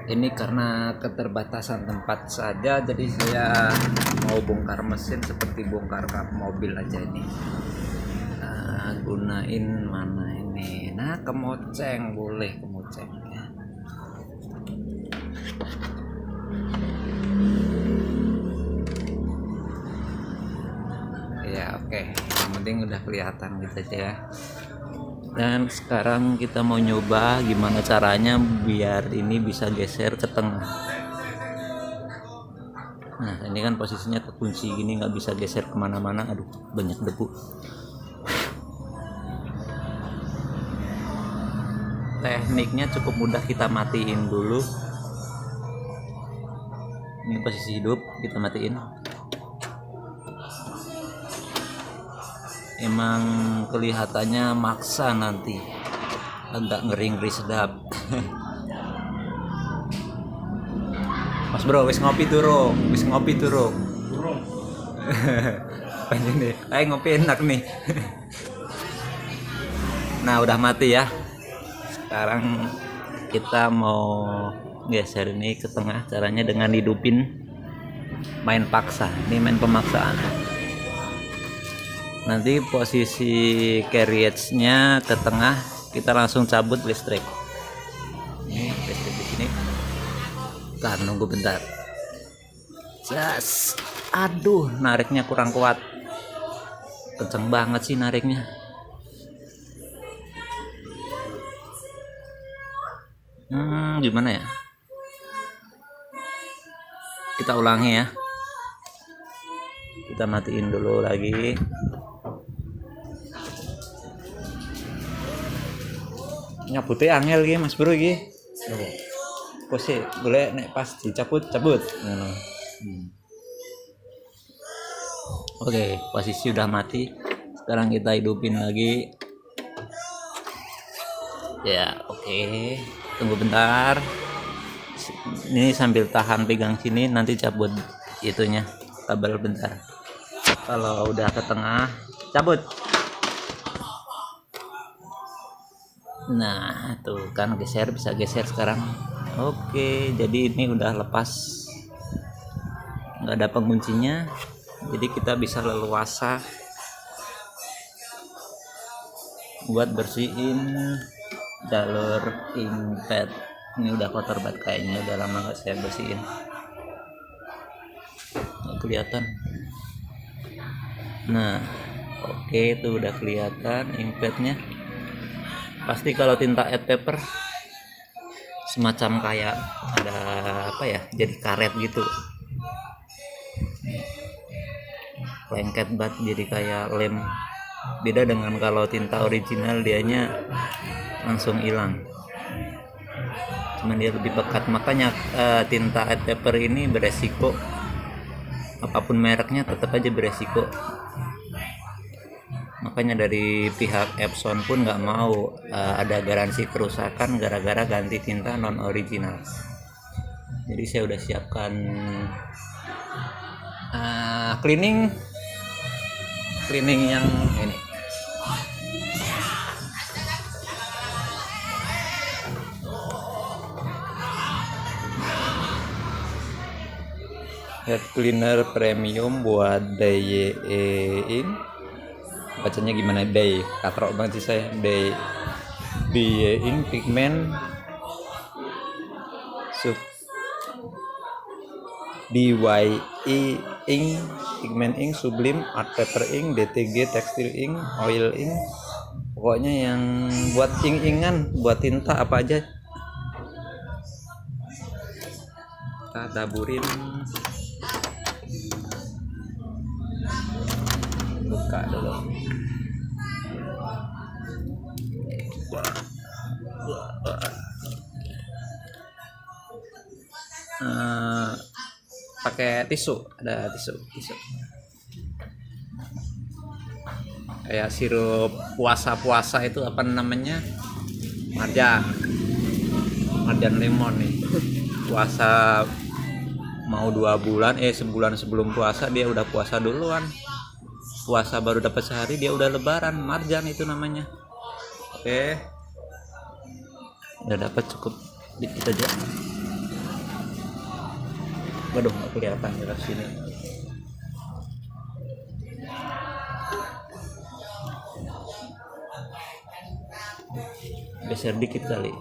Ini karena keterbatasan tempat saja, jadi saya mau bongkar mesin seperti bongkar kap mobil aja ini. Nah, gunain mana ini? Nah, kemoceng, boleh kemoceng ya. Ya oke, yang penting udah kelihatan gitu aja ya. Dan sekarang kita mau nyoba gimana caranya biar ini bisa geser ke tengah. Nah ini kan posisinya terkunci gini, nggak bisa geser kemana-mana. Aduh, banyak debu. Tekniknya cukup mudah, kita matiin dulu. Ini posisi hidup, kita matiin. Emang kelihatannya maksa, nanti agak ngeri sedap. Mas bro, wis ngopi turun. Panjang nih, ayo ngopi enak nih. Nah udah mati ya. Sekarang kita mau geser ini ke tengah. Caranya dengan hidupin, main paksa. Ini main pemaksaan. Nanti posisi carriage-nya ke tengah, kita langsung cabut listrik. Ini listrik di sini. Tahan, nunggu bentar. Jas. Aduh, nariknya kurang kuat. Kenceng banget sih nariknya. Gimana ya? Kita ulangi ya. Kita matiin dulu lagi. Nyabutnya angel gitu mas bro gitu. Posisi boleh nek pas dicabut. Oke, posisi udah mati. Sekarang kita hidupin lagi. Ya oke, tunggu bentar. Ini sambil tahan pegang sini, nanti cabut itunya kabel bentar. Kalau udah ke tengah, cabut. Nah tuh kan geser, bisa geser sekarang. Oke, jadi ini udah lepas, nggak ada penguncinya, jadi kita bisa leluasa buat bersihin jalur inkped. Ini udah kotor banget kayaknya, udah lama nggak saya bersihin. Nggak kelihatan. Nah oke, itu udah kelihatan inkpednya. Pasti kalau tinta ad paper semacam kayak ada apa ya, jadi karet gitu, lengket banget, jadi kayak lem. Beda dengan kalau tinta original, dianya langsung hilang, cuman dia lebih pekat. Makanya tinta ad paper ini beresiko, apapun mereknya tetap aja beresiko. Makanya dari pihak Epson pun nggak mau ada garansi kerusakan gara-gara ganti tinta non original. Jadi saya udah siapkan cleaning yang ini. Head cleaner premium buat DYE. Bacanya gimana? Day, katrok banget sih saya. DYE pigment DYE ink, pigment ink, sublime, art paper ink, DTG textile ink, oil ink. Pokoknya yang buat ink-inkan, buat tinta apa aja. Kita taburin. Buka dulu. Pakai tisu, ada tisu kayak sirup puasa itu apa namanya, marjan lemon nih. Puasa mau 2 bulan, sebulan sebelum puasa dia udah puasa duluan. Puasa baru dapat sehari dia udah lebaran. Marjan itu namanya. Oke, udah dapat, cukup dikit aja. waduh nggak kelihatan dari sini. Geser dikit kali.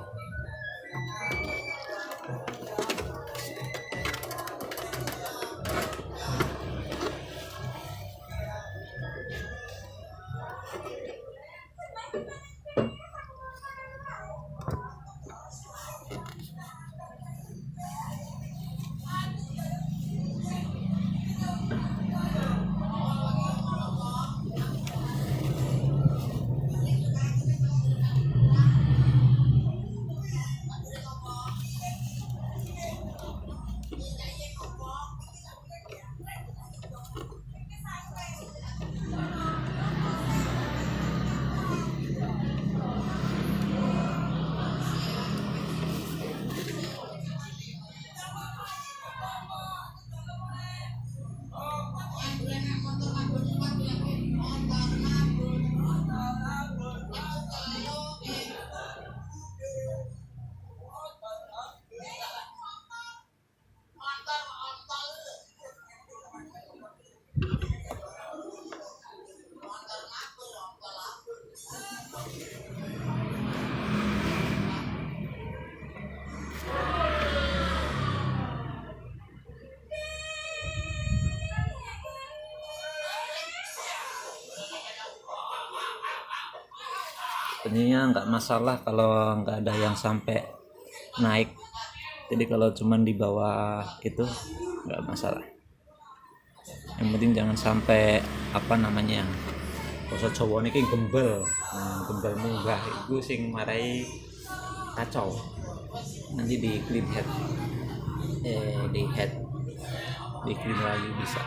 Sebenarnya nggak masalah kalau nggak ada yang sampai naik, jadi kalau cuman di bawah itu nggak masalah. Yang penting jangan sampai apa namanya, basa Jawa niki gembel. Gembel munggah itu sing marai kacau. Nanti di clean head, di clean lagi bisa.